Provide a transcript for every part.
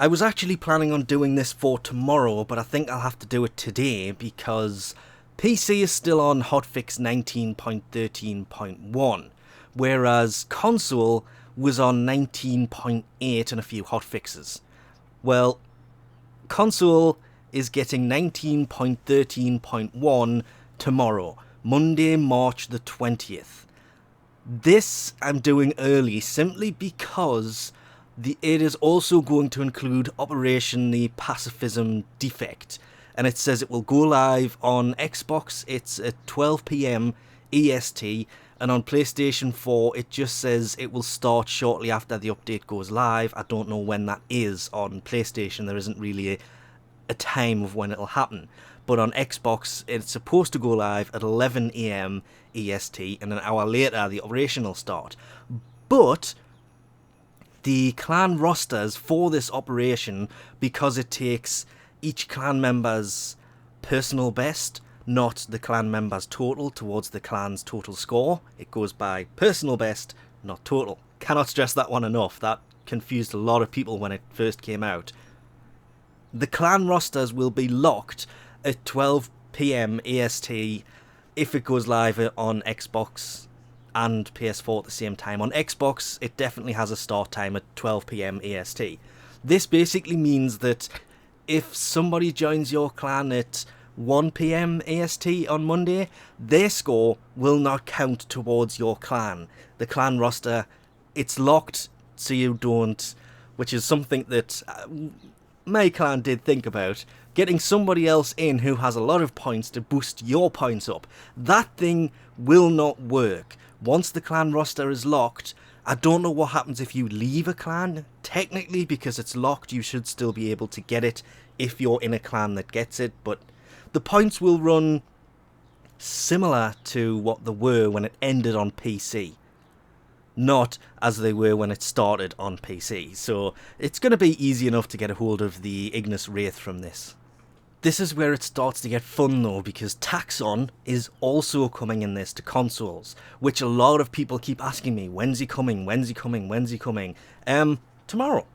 I was actually planning on doing this for tomorrow, but I think I'll have to do it today because PC is still on hotfix 19.13.1, whereas console was on 19.8 and a few hotfixes. Well, console is getting 19.13.1 tomorrow, Monday, March the 20th. This I'm doing early simply because it is also going to include Operation the Pacifism Defect, and it says it will go live on Xbox. It's at 12 PM EST, and on PlayStation 4 it just says it will start shortly after the update goes live. I don't know when that is on PlayStation. There isn't really a time of when it'll happen, but on Xbox it's supposed to go live at 11 AM EST, and an hour later the operation will start. But the clan rosters for this operation, because it takes each clan member's personal best, not the clan member's total, towards the clan's total score. It goes by personal best, not total. Cannot stress that one enough. That confused a lot of people when it first came out. The clan rosters will be locked at 12 PM EST if it goes live on Xbox and PS4 at the same time. On Xbox, it definitely has a start time at 12 PM EST. This basically means that if somebody joins your clan at 1 PM EST on Monday, their score will not count towards your clan. The clan roster, it's locked so you don't, which is something that my clan did think about, getting somebody else in who has a lot of points to boost your points up. That thing will not work. Once the clan roster is locked, I don't know what happens if you leave a clan. Technically, because it's locked, you should still be able to get it if you're in a clan that gets it, but the points will run similar to what they were when it ended on PC, not as they were when it started on PC. So it's going to be easy enough to get a hold of the Ignis Wraith from this. This is where it starts to get fun though, because Taxon is also coming in this to consoles, which a lot of people keep asking me, when's he coming, when's he coming, when's he coming? Tomorrow.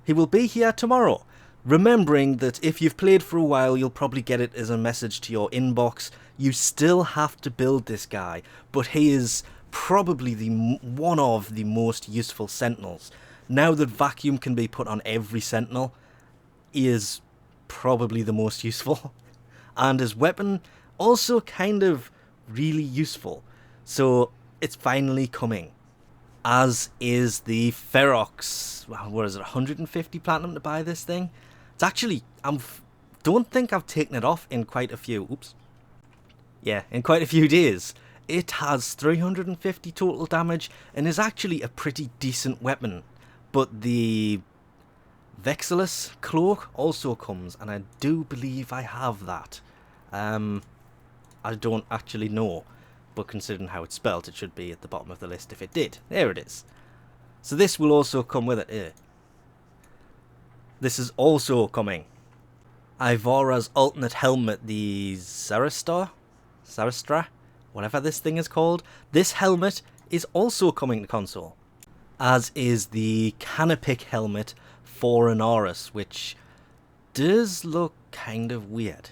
He will be here tomorrow. Remembering that if you've played for a while, you'll probably get it as a message to your inbox. You still have to build this guy, but he is probably one of the most useful sentinels. Now that vacuum can be put on every sentinel, he is probably the most useful, and his weapon also kind of really useful. So it's finally coming, as is the Ferox. What is it, 150 platinum to buy this thing? It's actually, don't think I've taken it off in quite a few, in quite a few days. It has 350 total damage and is actually a pretty decent weapon, but the Vexillus cloak also comes, and I do believe I have that. I don't actually know, but considering how it's spelt, it should be at the bottom of the list if it did. There it is. So this will also come with it. This is also coming. Ivara's alternate helmet, the Zarastra, whatever this thing is called. This helmet is also coming to console, as is the Canopic helmet for Inaros, which does look kind of weird.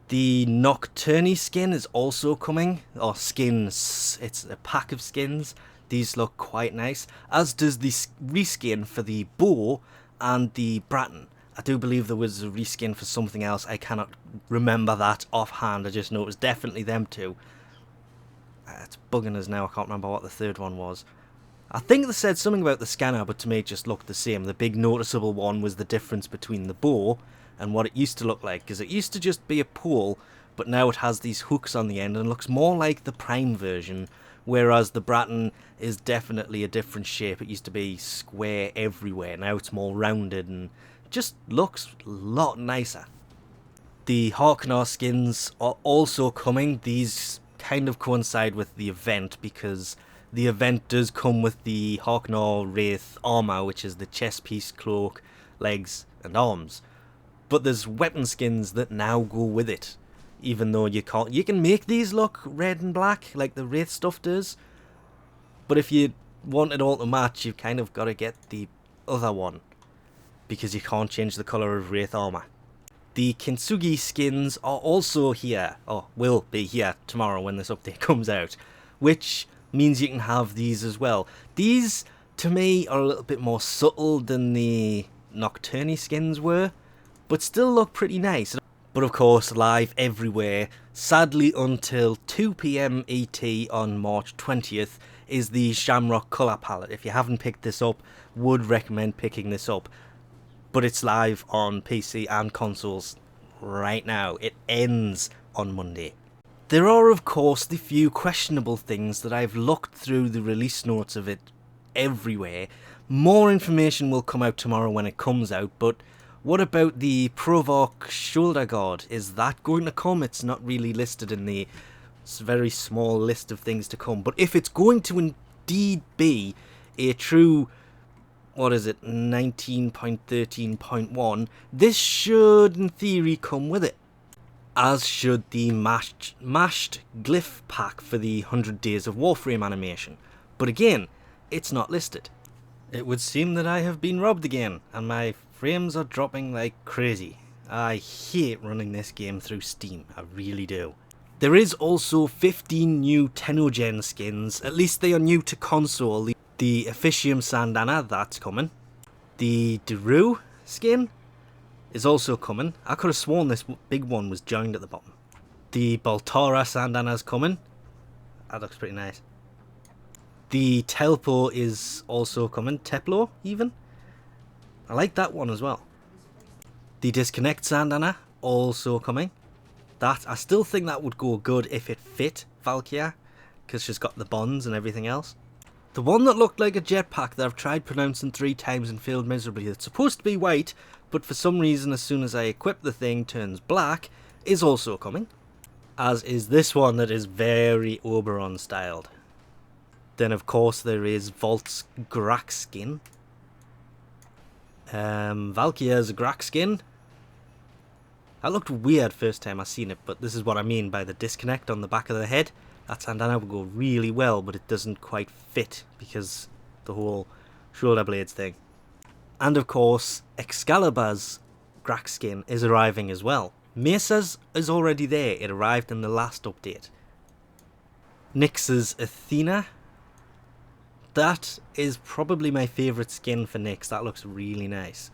The Nocturni skin is also coming, or skins, it's a pack of skins. These look quite nice, as does the reskin for the bow and the Bratton. I do believe there was a reskin for something else, I cannot remember that offhand, I just know it was definitely them two. It's bugging us now, I can't remember what the third one was. I think they said something about the scanner, but to me it just looked the same. The big noticeable one was the difference between the bow and what it used to look like, because it used to just be a pole, but now it has these hooks on the end and looks more like the Prime version, whereas the Bratton is definitely a different shape. It used to be square everywhere, now it's more rounded and just looks a lot nicer. The Harkonar skins are also coming. These kind of coincide with the event, because the event does come with the Harkonar Wraith armor, which is the chest piece, cloak, legs and arms. But there's weapon skins that now go with it, even though you can make these look red and black like the Wraith stuff does, but if you want it all to match, you've kind of got to get the other one, because you can't change the colour of Wraith armour. The Kintsugi skins are also here, or will be here tomorrow when this update comes out, which means you can have these as well. These, to me, are a little bit more subtle than the Nocturne skins were, but still look pretty nice. But of course, live everywhere, sadly until 2 PM ET on March 20th, is the Shamrock colour palette. If you haven't picked this up, would recommend picking this up. But it's live on PC and consoles right now. It ends on Monday. There are, of course, the few questionable things that I've looked through the release notes of it everywhere. More information will come out tomorrow when it comes out, but what about the Provoc shoulder guard? Is that going to come? It's not really listed in the very small list of things to come. But if it's going to indeed be a true, what is it, 19.13.1, this should in theory come with it. As should the mashed glyph pack for the 100 Days of Warframe animation. But again, it's not listed. It would seem that I have been robbed again, and my frames are dropping like crazy. I hate running this game through Steam, I really do. There is also 15 new Tenogen skins, at least they are new to console. The Officium Sandana, that's coming. The Deru skin is also coming. I could have sworn this big one was joined at the bottom. The Baltara Sandana is coming. That looks pretty nice. The Telpo is also coming. Teplo, even. I like that one as well. The Disconnect Sandana, also coming. That, I still think that would go good if it fit Valkyria, because she's got the bonds and everything else. The one that looked like a jetpack that I've tried pronouncing 3 times and failed miserably, that's supposed to be white, but for some reason as soon as I equip the thing turns black, is also coming. As is this one that is very Oberon styled. Then of course there is Volt's Grak skin. Valkyria's Grak skin. That looked weird first time I seen it, but this is what I mean by the disconnect on the back of the head. That sandana would go really well, but it doesn't quite fit because the whole shoulder blades thing. And of course, Excalibur's Grak skin is arriving as well. Mesa's is already there, it arrived in the last update. Nyx's Athena. That is probably my favourite skin for Nyx, that looks really nice.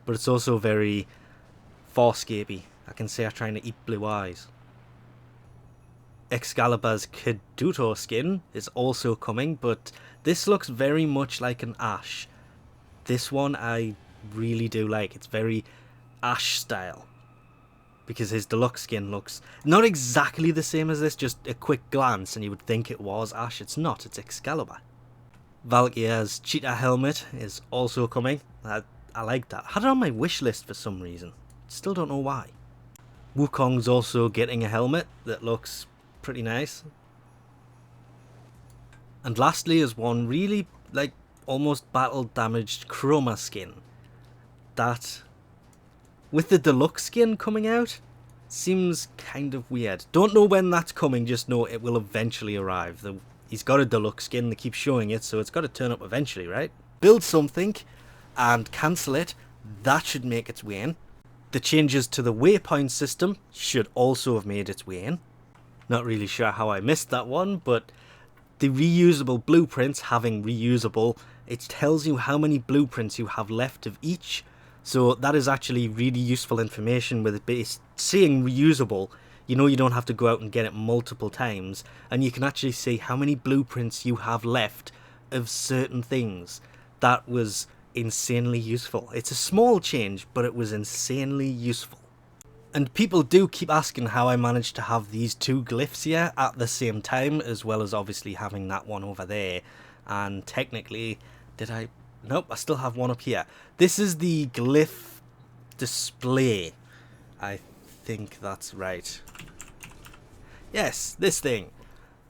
But it's also very Farscapey. I can say I'm trying to eat blue eyes. Excalibur's Keduto skin is also coming, but this looks very much like an Ash. This one I really do like. It's very Ash style. Because his deluxe skin looks not exactly the same as this, just a quick glance and you would think it was Ash. It's not, it's Excalibur. Valkyria's cheetah helmet is also coming. I like that. I had it on my wish list for some reason. Still don't know why. Wukong's also getting a helmet that looks pretty nice. And lastly is one really like almost battle damaged chroma skin. That with the deluxe skin coming out seems kind of weird. Don't know when that's coming, just know it will eventually arrive. He's got a deluxe skin, they keep showing it, so it's got to turn up eventually, right? Build something and cancel it, that should make its way in. The changes to the waypoint system should also have made its way in. Not really sure how I missed that one, but the reusable blueprints, having reusable, it tells you how many blueprints you have left of each. So that is actually really useful information with it saying reusable. You know you don't have to go out and get it multiple times, and you can actually see how many blueprints you have left of certain things. That was insanely useful. It's a small change, but it was insanely useful. And people do keep asking how I managed to have these 2 glyphs here at the same time, as well as obviously having that one over there. And technically, did I? Nope, I still have one up here. This is the glyph display. I think that's right. Yes, this thing.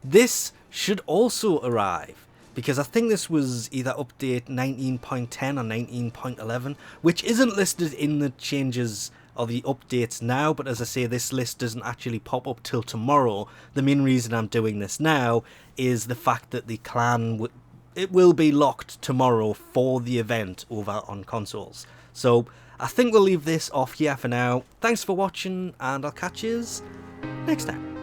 This should also arrive, because I think this was either update 19.10 or 19.11, which isn't listed in the changes or the updates now, but as I say, this list doesn't actually pop up till tomorrow. The main reason I'm doing this now is the fact that the clan, it will be locked tomorrow for the event over on consoles. So I think we'll leave this off here for now. Thanks for watching, and I'll catch you next time.